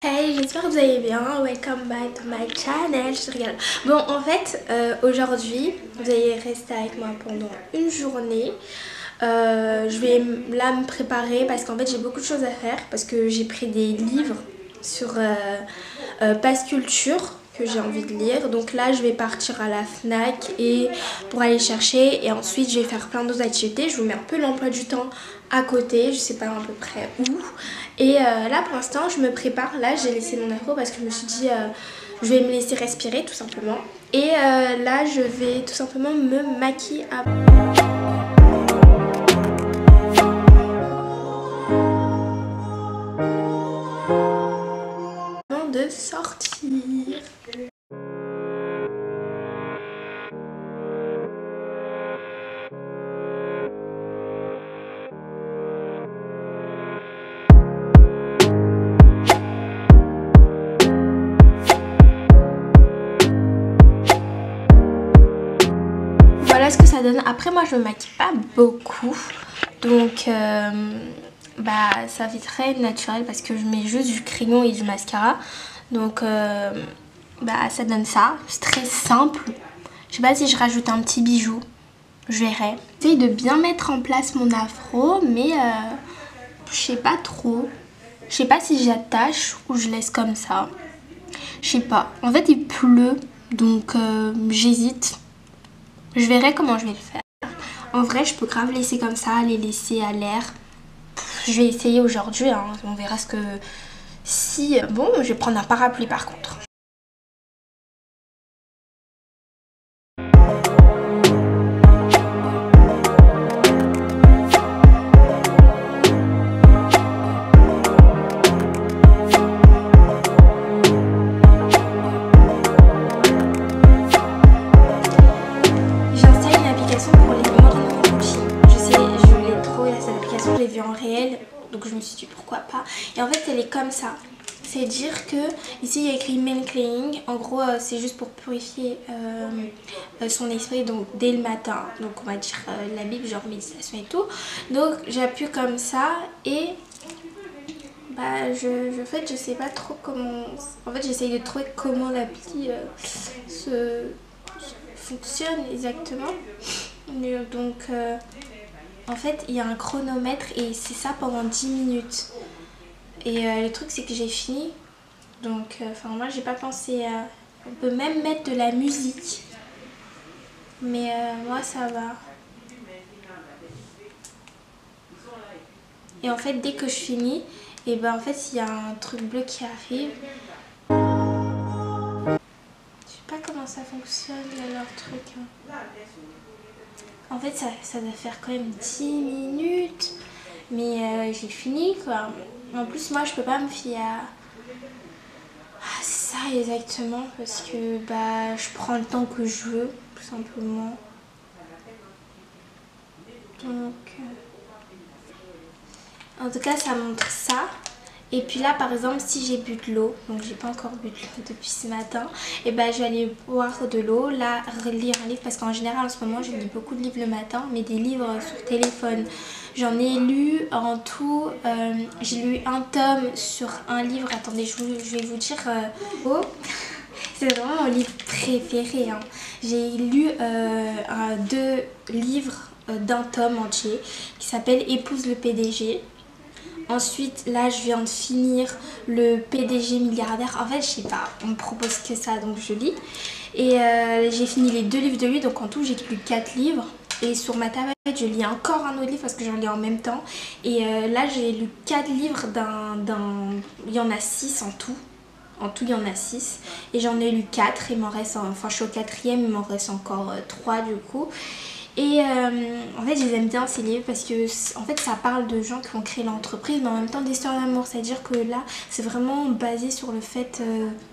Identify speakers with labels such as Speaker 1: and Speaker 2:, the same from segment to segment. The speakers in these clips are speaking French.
Speaker 1: Hey, j'espère que vous allez bien. Welcome back to my channel. Je rigole. Bon, en fait, aujourd'hui, vous allez rester avec moi pendant une journée. Je vais là me préparer parce qu'en fait, j'ai beaucoup de choses à faire parce que j'ai pris des livres sur Pass Culture que j'ai envie de lire. Donc là, je vais partir à la Fnac et pour aller chercher et ensuite, je vais faire plein d'autres activités. Je vous mets un peu l'emploi du temps à côté, je sais pas à peu près où. Et là pour l'instant je me prépare, là j'ai laissé mon afro parce que je me suis dit je vais me laisser respirer tout simplement. Et là je vais tout simplement me maquiller avant de sortir. Voilà ce que ça donne. Après moi je me maquille pas beaucoup, donc ça fait très naturel parce que je mets juste du crayon et du mascara. Donc ça donne ça, c'est très simple. Je sais pas si je rajoute un petit bijou, je verrai. J'essaye de bien mettre en place mon afro, mais je sais pas trop. Je sais pas si j'attache ou je laisse comme ça. Je sais pas. En fait il pleut, donc j'hésite. Je verrai comment je vais le faire. En vrai, je peux grave laisser comme ça, les laisser à l'air. Je vais essayer aujourd'hui, hein. On verra ce que... Si... Bon, je vais prendre un parapluie par contre. Je l'ai vue en réel, donc je me suis dit pourquoi pas. Et en fait elle est comme ça, c'est dire que ici il y a écrit main cleaning. En gros c'est juste pour purifier son esprit, donc dès le matin, donc on va dire la Bible, genre méditation et tout. Donc j'appuie comme ça et je sais pas trop comment. En fait j'essaye de trouver comment l'appli fonctionne exactement. Donc en fait, il y a un chronomètre et c'est ça pendant 10 minutes. Et le truc, c'est que j'ai fini. Donc, moi, j'ai pas pensé à... On peut même mettre de la musique. Mais moi, ça va. Et en fait, dès que je finis, et ben en fait, il y a un truc bleu qui arrive. Je sais pas comment ça fonctionne, leur truc. En fait, ça doit faire quand même 10 minutes. Mais j'ai fini, quoi. En plus, moi, je peux pas me fier à... Ah, c'est ça, exactement. Parce que, je prends le temps que je veux, tout simplement. Donc... En tout cas, ça montre ça. Et puis là, par exemple, si j'ai bu de l'eau, donc j'ai pas encore bu de l'eau depuis ce matin, et je vais aller boire de l'eau, là, relire un livre, parce qu'en général, en ce moment, je lis beaucoup de livres le matin, mais des livres sur téléphone. J'en ai lu en tout, j'ai lu un tome sur un livre, attendez, je vais vous dire, c'est vraiment mon livre préféré, hein. J'ai lu 2 livres d'un tome entier qui s'appelle Épouse le PDG. Ensuite, là, je viens de finir le PDG milliardaire. En fait, je sais pas, on me propose que ça, donc je lis. Et j'ai fini les 2 livres de lui, donc en tout, j'ai lu 4 livres. Et sur ma tablette, je lis encore un autre livre parce que j'en lis en même temps. Et là, j'ai lu 4 livres il y en a 6 en tout. En tout, il y en a 6. Et j'en ai lu 4. Il m'en reste, enfin, je suis au 4e, il m'en reste encore 3 du coup. Et en fait, j'aime bien ces livres parce que en fait, ça parle de gens qui ont créé l'entreprise, mais en même temps d'histoire d'amour. C'est-à-dire que là, c'est vraiment basé sur le fait...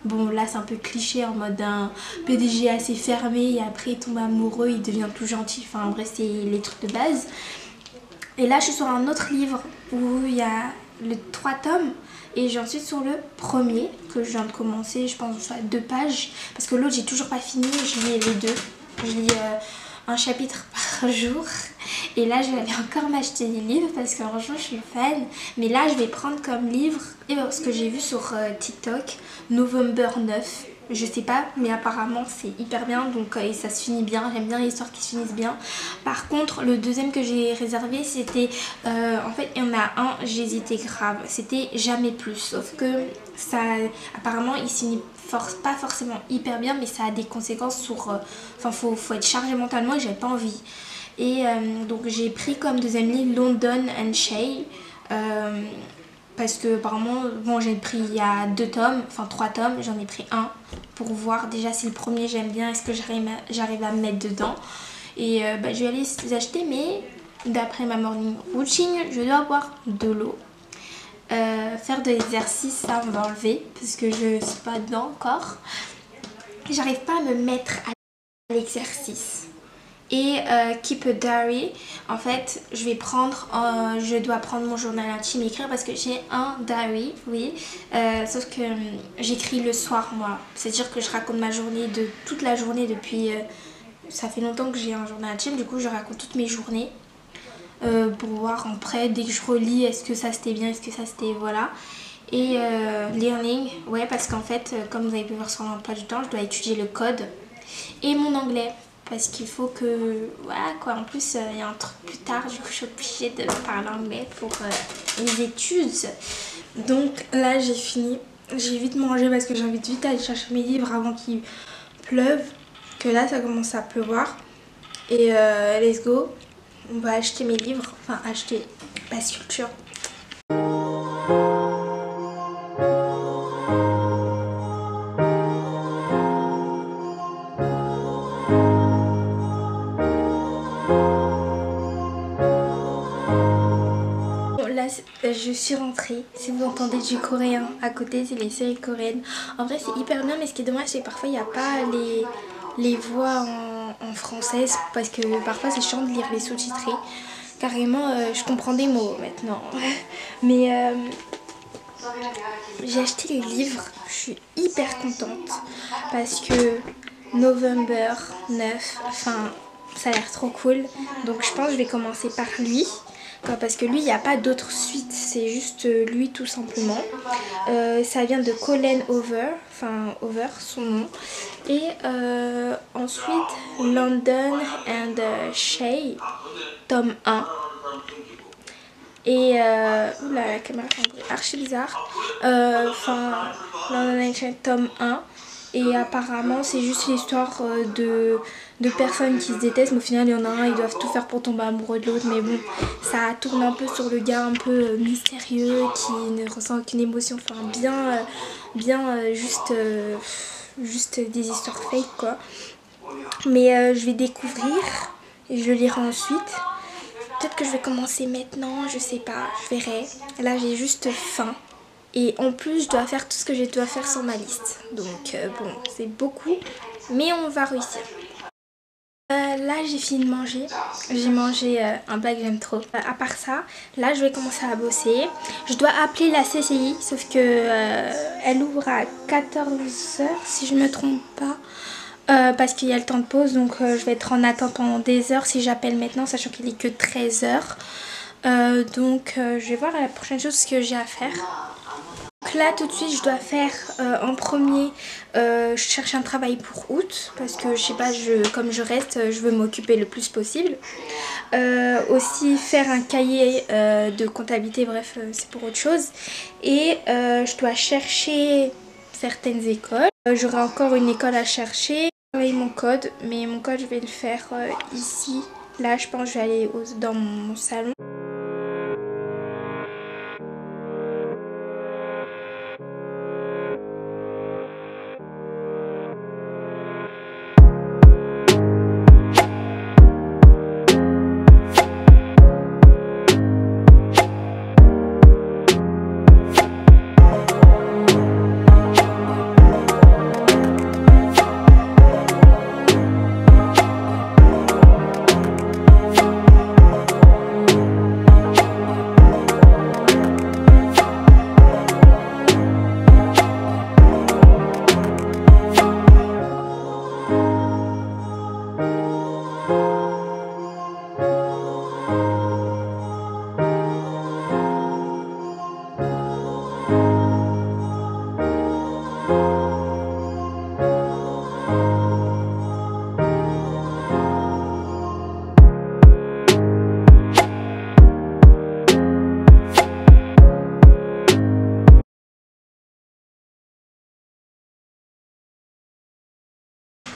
Speaker 1: bon, là, c'est un peu cliché en mode un PDG assez fermé et après, il tombe amoureux, il devient tout gentil. Enfin, en vrai, c'est les trucs de base. Et là, je suis sur un autre livre où il y a les 3 tomes. Et j'en suis sur le premier que je viens de commencer, je pense à 2 pages. Parce que l'autre, j'ai toujours pas fini, je lis les 2. Je lis... un chapitre par jour Et là je vais aller encore m'acheter des livres parce que franchement je suis fan. Mais là je vais prendre comme livre ce que j'ai vu sur TikTok, November 9. Je sais pas, mais apparemment c'est hyper bien, donc et ça se finit bien. J'aime bien les histoires qui se finissent bien. Par contre, le deuxième que j'ai réservé, c'était en fait il y en a un, j'hésitais grave, c'était Jamais plus, sauf que ça apparemment il se finit pas forcément hyper bien, mais ça a des conséquences sur enfin faut être chargé mentalement et j'avais pas envie. Et donc j'ai pris comme deuxième livre London and Shay. Parce que apparemment, bon, j'ai pris il y a 2 tomes, enfin 3 tomes, j'en ai pris un pour voir déjà si le premier j'aime bien, est-ce que j'arrive à me mettre dedans. Et je vais aller les acheter, mais d'après ma morning routine, je dois boire de l'eau. Faire de l'exercice, ça on va enlever parce que je ne suis pas dedans encore. J'arrive pas à me mettre à l'exercice. Et keep a diary, en fait je dois prendre mon journal intime et écrire parce que j'ai un diary, oui, sauf que j'écris le soir moi, c'est à dire que je raconte ma journée de toute la journée depuis, ça fait longtemps que j'ai un journal intime, du coup je raconte toutes mes journées pour voir après dès que je relis est-ce que ça c'était bien, est-ce que ça c'était voilà. Et learning, ouais, parce qu'en fait comme vous avez pu voir sur l'emploi du temps, je dois étudier le code et mon anglais. Parce qu'il faut que... Voilà quoi, en plus il y a un truc plus tard, du coup je suis obligée de parler anglais pour les études. Donc là j'ai fini, j'ai vite mangé parce que j'ai envie de vite aller chercher mes livres avant qu'il pleuve. Que là ça commence à pleuvoir. Et let's go, on va acheter mes livres, enfin acheter Basse Culture. Là, je suis rentrée. Si vous entendez du coréen à côté, c'est les séries coréennes. En vrai, c'est hyper bien, mais ce qui est dommage, c'est que parfois, il n'y a pas les voix en français. Parce que parfois, c'est chiant de lire les sous-titrés. Carrément, je comprends des mots maintenant. Mais j'ai acheté les livres. Je suis hyper contente. Parce que November 9, enfin, ça a l'air trop cool. Donc, je pense que je vais commencer par lui. Parce que lui il n'y a pas d'autre suite, c'est juste lui tout simplement. Ça vient de Colleen Hoover, enfin Hoover son nom. Et ensuite London and Shay, tome 1. Et oula, la caméra fait un bruit archi bizarre. Enfin London and Shay, tome 1. Et apparemment c'est juste l'histoire de personnes qui se détestent, mais au final il y en a un, ils doivent tout faire pour tomber amoureux de l'autre. Mais bon, ça tourne un peu sur le gars un peu mystérieux qui ne ressent aucune émotion, enfin juste des histoires fake quoi. Mais je vais découvrir et je lirai ensuite. Peut-être que je vais commencer maintenant, je sais pas, je verrai. Là j'ai juste faim. Et en plus, je dois faire tout ce que je dois faire sur ma liste. Donc bon, c'est beaucoup, mais on va réussir. Là, j'ai fini de manger. J'ai mangé un plat que j'aime trop. À part ça, là, je vais commencer à bosser. Je dois appeler la CCI, sauf que elle ouvre à 14 h, si je ne me trompe pas. Parce qu'il y a le temps de pause, donc je vais être en attente pendant des heures si j'appelle maintenant, sachant qu'il n'est que 13 h. Donc je vais voir la prochaine chose que j'ai à faire. Donc là tout de suite je dois faire en premier chercher un travail pour août parce que je sais pas, comme je reste, je veux m'occuper le plus possible. Aussi faire un cahier de comptabilité, bref c'est pour autre chose. Et je dois chercher certaines écoles. J'aurai encore une école à chercher. Travailler mon code, mais mon code je vais le faire ici. Là je pense que je vais aller dans mon salon.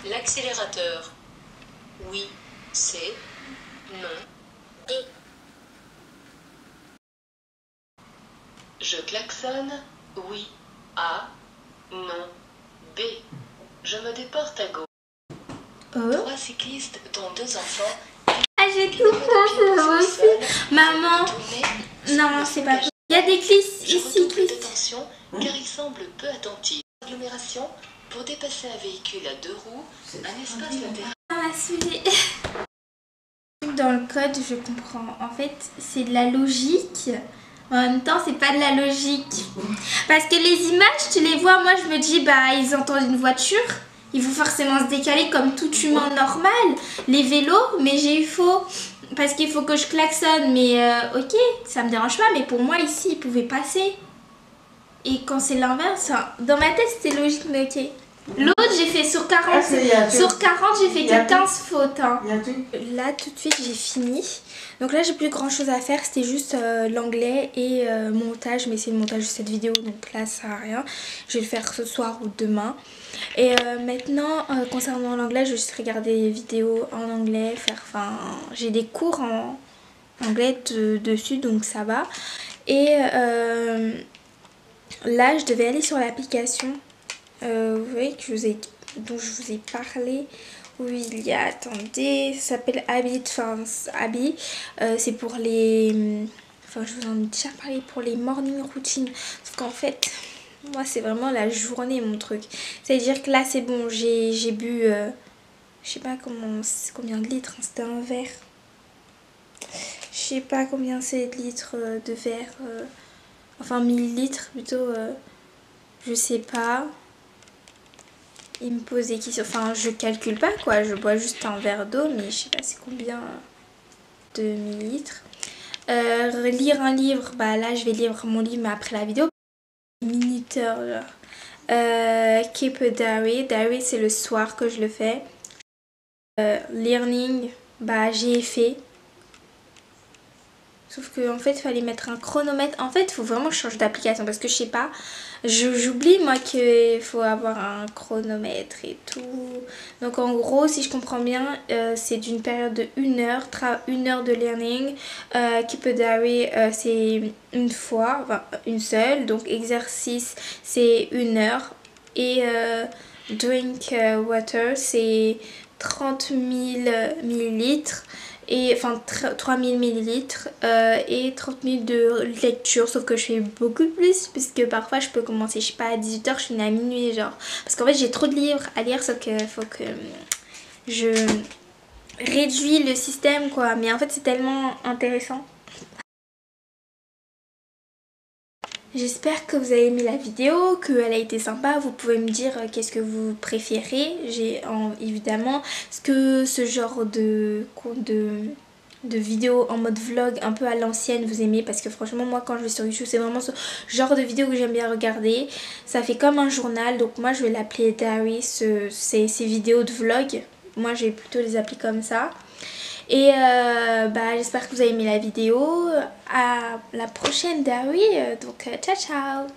Speaker 2: L'accélérateur. Oui, c'est. Non. Et. Je klaxonne. Oui. A. Non. B. Je me déporte à gauche. 3 cyclistes, dont 2 enfants.
Speaker 1: Ah, j'ai tout fait, moi aussi. Maman. Non, c'est pas possible. Il y a des cyclistes ici.
Speaker 2: Attention, car il semble peu attentif. Agglomération, pour dépasser un véhicule à 2 roues, un espace latéral.
Speaker 1: Ah, sujet. Dans le code, je comprends. En fait, c'est de la logique. En même temps, c'est pas de la logique. Parce que les images, tu les vois, moi je me dis, bah ils entendent une voiture. Il faut forcément se décaler comme tout humain normal. Les vélos, mais j'ai eu faux. Parce qu'il faut que je klaxonne. Mais ok, ça me dérange pas. Mais pour moi, ici, ils pouvaient passer. Et quand c'est l'inverse, dans ma tête, c'était logique, mais ok. L'autre, j'ai fait sur 40. Sur 40, j'ai fait que 15 fautes. Hein. Là, tout de suite, j'ai fini. Donc là, j'ai plus grand chose à faire. C'était juste l'anglais et montage. Mais c'est le montage de cette vidéo. Donc là, ça sert à rien. Je vais le faire ce soir ou demain. Et maintenant, concernant l'anglais, je vais juste regarder des vidéos en anglais. J'ai des cours en anglais dessus, donc ça va. Et là, je devais aller sur l'application. Vous voyez dont je vous ai parlé. Oui, il y a, attendez, ça s'appelle Habit, Habit. C'est pour les, je vous en ai déjà parlé, pour les morning routines. Sauf qu'en fait, moi c'est vraiment la journée mon truc. C'est-à-dire que là c'est bon, j'ai bu, je sais pas combien de litres, hein, c'était un verre. Je sais pas combien c'est de litres de verre, enfin millilitres plutôt, je sais pas. Il me pose des questions, enfin je calcule pas quoi, je bois juste un verre d'eau, mais je sais pas c'est combien de millilitres. Lire un livre, bah là je vais lire mon livre mais après la vidéo. Minuteur là. Keep a diary, diary c'est le soir que je le fais. Learning, bah j'ai fait. Sauf qu'en fait il fallait mettre un chronomètre. En fait il faut vraiment que je change d'application parce que je sais pas. J'oublie moi qu'il faut avoir un chronomètre et tout. Donc en gros si je comprends bien c'est d'une période de 1 heure. 1 heure de learning. Keep a diary c'est une fois, enfin une seule. Donc exercice c'est 1 heure. Et drink water c'est 30 000 millilitres. Et enfin 3000 millilitres et 30 minutes de lecture, sauf que je fais beaucoup plus puisque parfois je peux commencer, je sais pas, à 18 h, je finis à minuit genre, parce qu'en fait j'ai trop de livres à lire, sauf que faut que je réduis le système quoi, mais en fait c'est tellement intéressant. J'espère que vous avez aimé la vidéo, qu'elle a été sympa. Vous pouvez me dire qu'est-ce que vous préférez. Évidemment, est-ce que ce genre de vidéo en mode vlog un peu à l'ancienne vous aimez, parce que franchement moi quand je vais sur YouTube c'est vraiment ce genre de vidéo que j'aime bien regarder. Ça fait comme un journal, donc moi je vais l'appeler diary, ces vidéos de vlog. Moi je vais plutôt les appeler comme ça. Et j'espère que vous avez aimé la vidéo. À la prochaine diary. Donc ciao ciao.